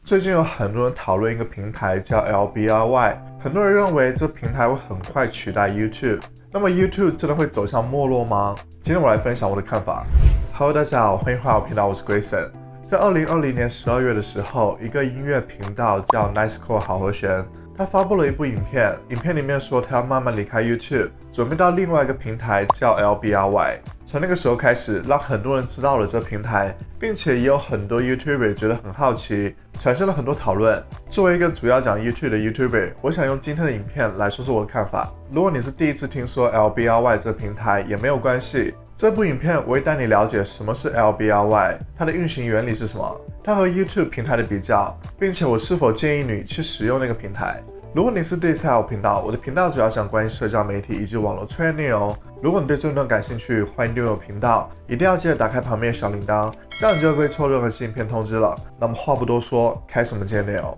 最近有很多人讨论一个平台叫 LBRY， 很多人认为这平台会很快取代 YouTube。那么 YouTube 真的会走向没落吗？今天我来分享我的看法。Hello， 大家好，欢迎回到我频道，我是 Grayson。在2020年12月的时候，一个音乐频道叫 Nicecore 好和弦，他发布了一部影片，影片里面说他要慢慢离开 YouTube， 准备到另外一个平台叫 LBRY。从那个时候开始，让很多人知道了这平台，并且也有很多 YouTuber 觉得很好奇，产生了很多讨论。作为一个主要讲 YouTube 的 YouTuber， 我想用今天的影片来说说我的看法。如果你是第一次听说 LBRY 这个平台，也没有关系。这部影片我会带你了解什么是 LBRY， 它的运行原理是什么，它和 YouTube 平台的比较，并且我是否建议你去使用那个平台。如果你是第一次来我频道，我的频道主要讲关于社交媒体以及网络创业内容。如果你对这段感兴趣，欢迎订阅我频道，一定要记得打开旁边的小铃铛，这样你就不会错任何新影片通知了。那么话不多说，开始我们今天的内容。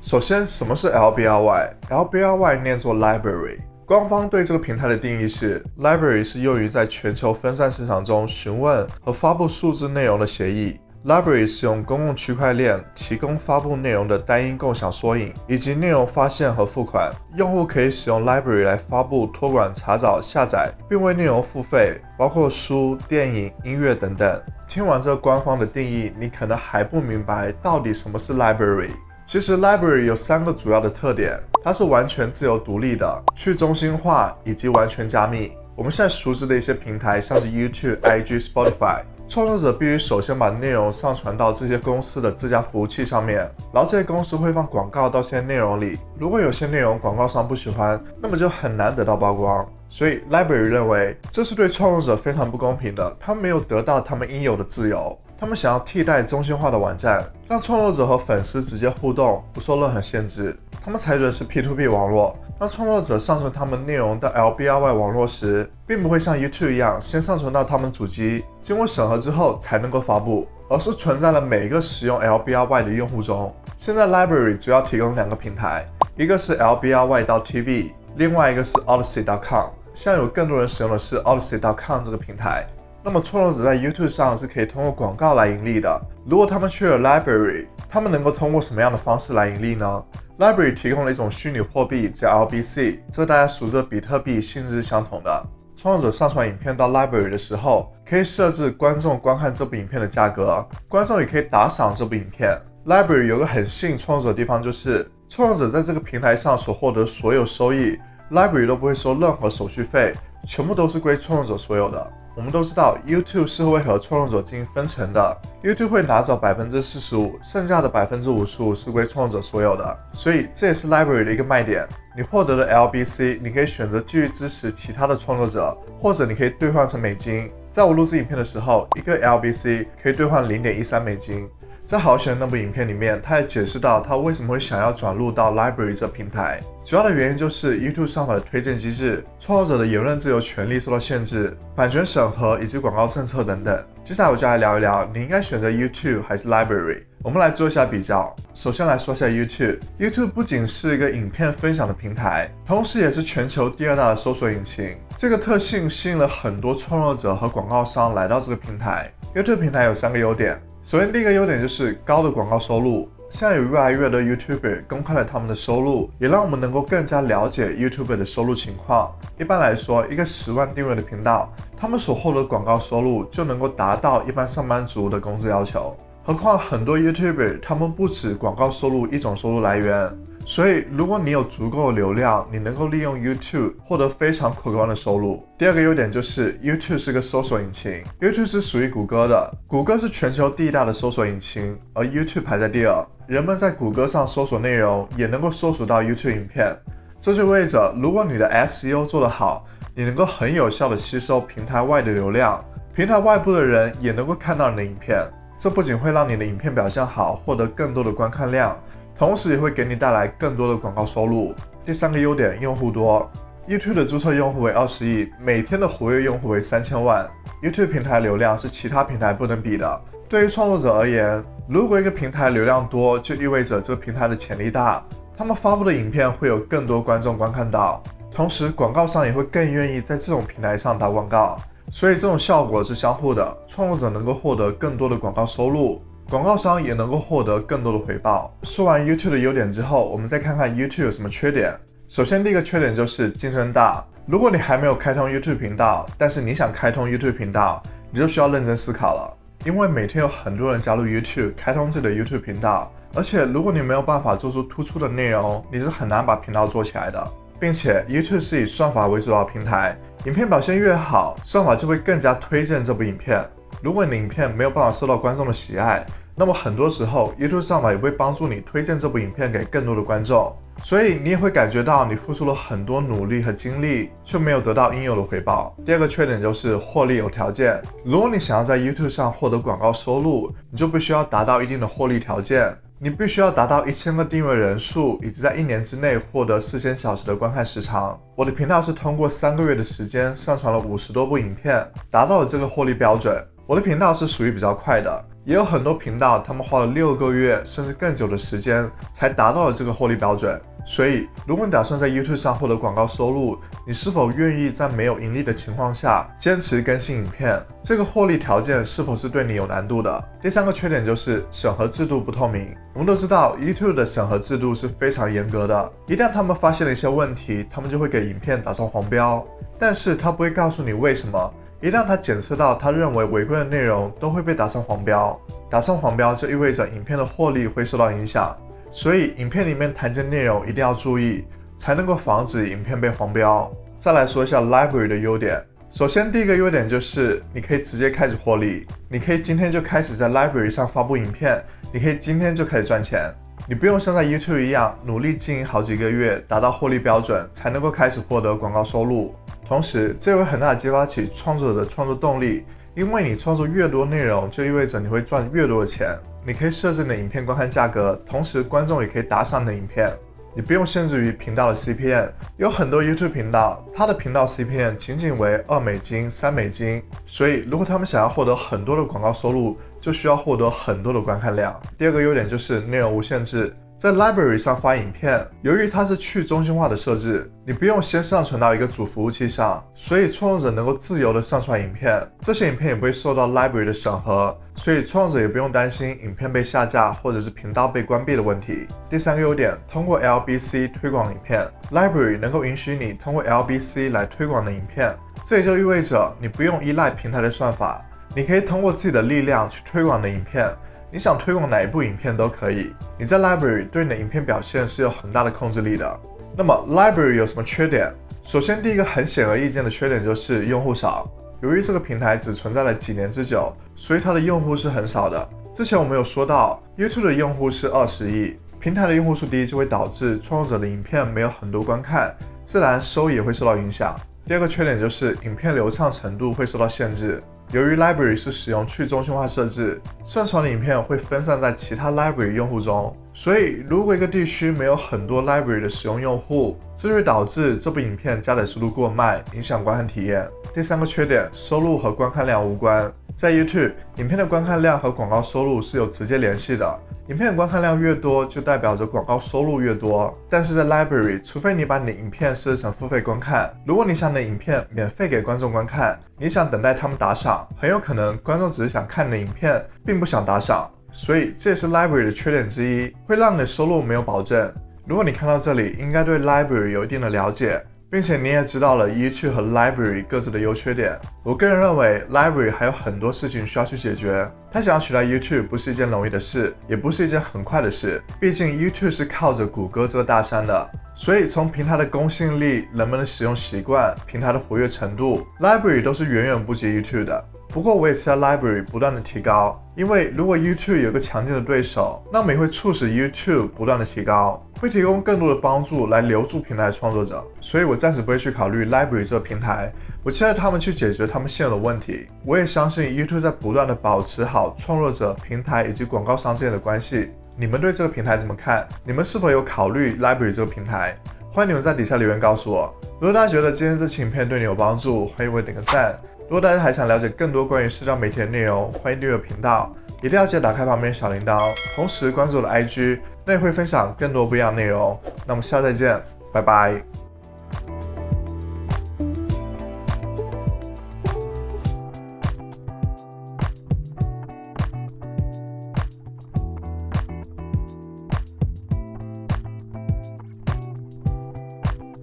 首先，什么是 LBRY？LBRY 念作 Library。官方对这个平台的定义是 Library 是用于在全球分散市场中询问和发布数字内容的协议。Library 使用公共区块链提供发布内容的单一共享缩影，以及内容发现和付款。用户可以使用 Library 来发布、托管、查找、下载，并为内容付费，包括书、电影、音乐等等。听完这个官方的定义，你可能还不明白到底什么是 Library。其实 Library 有3个主要的特点，它是完全自由独立的、去中心化以及完全加密。我们现在熟知的一些平台，像是 YouTube、IG、Spotify， 创作者必须首先把内容上传到这些公司的自家服务器上面，然后这些公司会放广告到这些内容里。如果有些内容广告商不喜欢，那么就很难得到曝光。所以 Library 认为这是对创作者非常不公平的，他们没有得到他们应有的自由。他们想要替代中心化的网站，让创作者和粉丝直接互动，不受任何限制。他们采取的是 P2P 网络，当创作者上传他们内容到 LBRY 网络时，并不会像 YouTube 一样先上传到他们主机，经过审核之后才能够发布，而是存在了每一个使用 LBRY 的用户中。现在 Library 主要提供2个平台，一个是 LBRY.TV， 另外一个是 Odysee.com。现在有更多人使用的是 Odysee.com 这个平台。那么创作者在 YouTube 上是可以通过广告来盈利的。如果他们去了 Library， 他们能够通过什么样的方式来盈利呢？ Library 提供了一种虚拟货币叫 LBC， 这大家熟知的比特币性质是相同的。创作者上传影片到 Library 的时候，可以设置观众观看这部影片的价格，观众也可以打赏这部影片。Library 有个很吸引创作者的地方，就是创作者在这个平台上所获得所有收益， Library 都不会收任何手续费，全部都是归创作者所有的。我们都知道 YouTube 是会和创作者进行分成的， YouTube 会拿走 45%， 剩下的 55% 是归创作者所有的，所以这也是 Library 的一个卖点。你获得的 LBC， 你可以选择继续支持其他的创作者，或者你可以兑换成美金。在我录制影片的时候，一个 LBC 可以兑换 0.13美金。在好选那部影片里面，他也解释到他为什么会想要转入到 Library 这平台，主要的原因就是 YouTube 上法的推荐机制、创作者的言论自由权利受到限制、版权审核以及广告政策等等。接下来我就来聊一聊，你应该选择 YouTube 还是 Library。我们来做一下比较。首先来说一下 YouTube。YouTube 不仅是一个影片分享的平台，同时也是全球第2大的搜索引擎。这个特性吸引了很多创作者和广告商来到这个平台。YouTube 平台有3个优点。首先，第一个优点就是高的广告收入。现在有越来越多的 YouTuber 公开了他们的收入，也让我们能够更加了解 YouTuber 的收入情况。一般来说，一个10万订阅的频道，他们所获得的广告收入就能够达到一般上班族的工资要求。何况很多 YouTuber 他们不止广告收入一种收入来源。所以，如果你有足够的流量，你能够利用 YouTube 获得非常可观的收入。第2个优点就是 YouTube 是个搜索引擎 ，YouTube 是属于谷歌的，谷歌是全球第1大的搜索引擎，而 YouTube 排在第2。人们在谷歌上搜索内容，也能够搜索到 YouTube 影片。这就意味着，如果你的 SEO 做得好，你能够很有效地吸收平台外的流量，平台外部的人也能够看到你的影片。这不仅会让你的影片表现好，获得更多的观看量，同时也会给你带来更多的广告收入。第3个优点，用户多。YouTube 的注册用户为20亿，每天的活跃用户为3000万。YouTube 平台流量是其他平台不能比的。对于创作者而言，如果一个平台流量多，就意味着这个平台的潜力大，他们发布的影片会有更多观众观看到，同时广告商也会更愿意在这种平台上打广告。所以这种效果是相互的，创作者能够获得更多的广告收入，广告商也能够获得更多的回报。说完 YouTube 的优点之后，我们再看看 YouTube 有什么缺点。首先第一个缺点就是竞争大。如果你还没有开通 YouTube 频道，但是你想开通 YouTube 频道，你就需要认真思考了，因为每天有很多人加入 YouTube 开通自己的 YouTube 频道，而且如果你没有办法做出突出的内容，你是很难把频道做起来的。并且 YouTube 是以算法为主导的平台，影片表现越好，算法就会更加推荐这部影片。如果你的影片没有办法受到观众的喜爱，那么很多时候 YouTube 算法也会帮助你推荐这部影片给更多的观众，所以你也会感觉到你付出了很多努力和精力，却没有得到应有的回报。第二个缺点就是获利有条件。如果你想要在 YouTube 上获得广告收入，你就必须要达到一定的获利条件。你必须要达到1000个订阅人数，以及在1年之内获得4000小时的观看时长。我的频道是通过3个月的时间上传了50多部影片，达到了这个获利标准。我的频道是属于比较快的，也有很多频道他们花了6个月甚至更久的时间才达到了这个获利标准。所以如果你打算在 YouTube 上获得广告收入，你是否愿意在没有盈利的情况下坚持更新影片？这个获利条件是否是对你有难度的？第三个缺点就是审核制度不透明。我们都知道 YouTube 的审核制度是非常严格的，一旦他们发现了一些问题，他们就会给影片打上黄标，但是他不会告诉你为什么。一旦他检测到他认为违规的内容都会被打上黄标，打上黄标就意味着影片的获利会受到影响，所以影片里面谈及内容一定要注意，才能够防止影片被黄标。再来说一下 Library 的优点。首先第一个优点就是你可以直接开始获利，你可以今天就开始在 Library 上发布影片，你可以今天就开始赚钱，你不用像在 YouTube 一样努力经营好几个月，达到获利标准才能够开始获得广告收入。同时这会很大的激发起创作者的创作动力，因为你创作越多内容，就意味着你会赚越多的钱。你可以设置你的影片观看价格，同时观众也可以打赏你的影片，你不用限制于频道的 CPM。 有很多 YouTube 频道，它的频道 CPM 仅仅为2美金、3美金，所以如果他们想要获得很多的广告收入，就需要获得很多的观看量。第二个优点就是内容无限制。在 Library 上发影片，由于它是去中心化的设置，你不用先上传到一个主服务器上，所以创作者能够自由的上传影片，这些影片也不会受到 Library 的审核，所以创作者也不用担心影片被下架或者是频道被关闭的问题。第三个优点，通过 LBC 推广影片， Library 能够允许你通过 LBC 来推广的影片，这也就意味着你不用依赖平台的算法，你可以通过自己的力量去推广你的影片。你想推广哪一部影片都可以，你在 Library 对你的影片表现是有很大的控制力的。那么 Library 有什么缺点？首先第一个很显而易见的缺点就是用户少。由于这个平台只存在了几年之久，所以它的用户是很少的。之前我们有说到 YouTube 的用户是20亿，平台的用户数低就会导致创作者的影片没有很多观看，自然收益也会受到影响。第二个缺点就是影片流畅程度会受到限制。由于 Library 是使用去中心化设置，上传的影片会分散在其他 Library 用户中，所以如果一个地区没有很多 Library 的使用用户，这就会导致这部影片加载速度过慢，影响观看体验。第三个缺点，收入和观看量无关。在 YouTube， 影片的观看量和广告收入是有直接联系的，影片的观看量越多，就代表着广告收入越多。但是在 Library， 除非你把你的影片设置成付费观看，如果你想你的影片免费给观众观看，你想等待他们打赏，很有可能观众只是想看你的影片，并不想打赏，所以这也是 Library 的缺点之一，会让你的收入没有保证。如果你看到这里，应该对 Library 有一定的了解，并且你也知道了 YouTube 和 Library 各自的优缺点。我个人认为 Library 还有很多事情需要去解决，它想要取代 YouTube 不是一件容易的事，也不是一件很快的事，毕竟 YouTube 是靠着谷歌这个大山的，所以从平台的公信力、人们的使用习惯、平台的活跃程度， Library 都是远远不及 YouTube 的。不过我也期待 Library 不断的提高，因为如果 YouTube 有个强劲的对手，那么也会促使 YouTube 不断的提高，会提供更多的帮助来留住平台创作者。所以我暂时不会去考虑 Library 这个平台，我期待他们去解决他们现有的问题。我也相信 YouTube 在不断的保持好创作者、平台以及广告商之间的关系。你们对这个平台怎么看？你们是否有考虑 Library 这个平台？欢迎你们在底下留言告诉我。如果大家觉得今天这期影片对你有帮助，欢迎为我点个赞。如果大家还想了解更多关于社交媒体的内容，欢迎订阅频道，一定要记得打开旁边小铃铛，同时关注我的 IG， 那也会分享更多不一样的内容。那我们下次再见，拜拜。